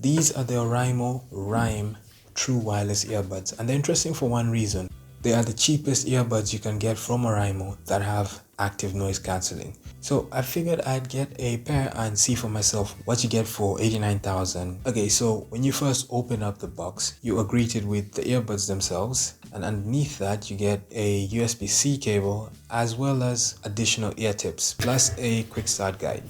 These are the ORAIMO Rime True Wireless Earbuds, and they're interesting for one reason. They are the cheapest earbuds you can get from ORAIMO that have active noise cancelling. So I figured I'd get a pair and see for myself what you get for 89,000. Okay, so when you first open up the box, you are greeted with the earbuds themselves, and underneath that you get a USB-C cable as well as additional ear tips plus a quick start guide.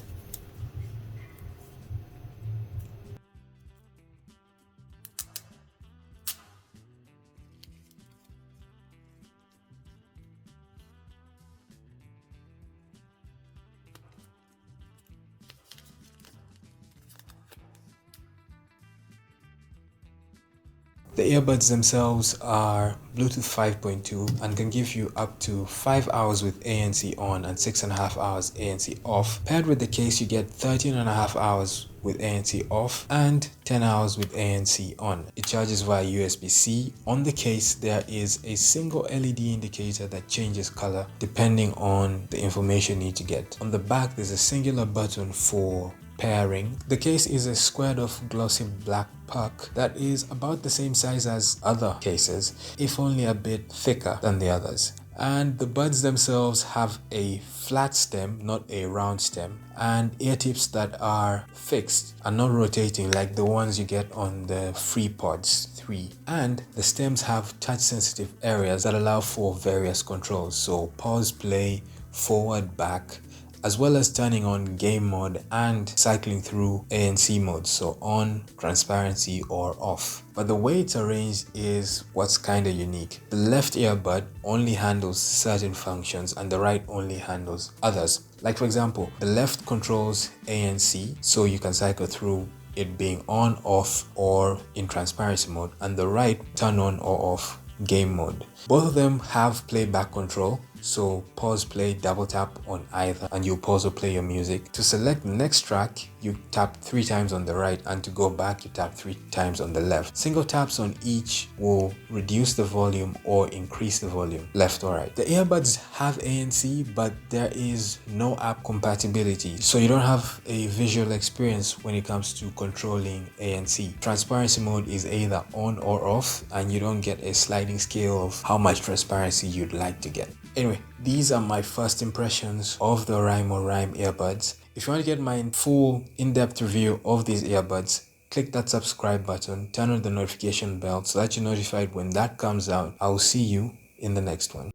The earbuds themselves are Bluetooth 5.2 and can give you up to 5 hours with ANC on and 6.5 hours ANC off. Paired with the case, you get 13.5 hours with ANC off and 10 hours with ANC on. It charges via USB-C. On the case, there is a single LED indicator that changes color depending on the information you need to get. On the back, there's a singular button for pairing. The case is a squared off glossy black puck that is about the same size as other cases, if only a bit thicker than the others. And the buds themselves have a flat stem, not a round stem, and ear tips that are fixed and not rotating like the ones you get on the FreePods 3. And the stems have touch sensitive areas that allow for various controls, so pause, play, forward, back, as well as turning on game mode and cycling through ANC mode, so on, transparency, or off. But the way it's arranged is what's kinda unique. The left earbud only handles certain functions and the right only handles others. Like for example, the left controls ANC, so you can cycle through it being on, off, or in transparency mode, and the right turn on or off game mode. Both of them have playback control, so pause, play, double tap on either and you'll pause or play your music. To select the next track, you tap 3 times on the right, and to go back you tap 3 times on the left. Single taps on each will reduce the volume or increase the volume, left or right. The earbuds have ANC, but there is no app compatibility, so you don't have a visual experience when it comes to controlling ANC. Transparency mode is either on or off, and you don't get a sliding scale of how much transparency you'd like to get. Anyway, these are my first impressions of the ORAIMO Rime earbuds. If you want to get my full in-depth review of these earbuds, click that subscribe button, turn on the notification bell so that you're notified when that comes out. I will see you in the next one.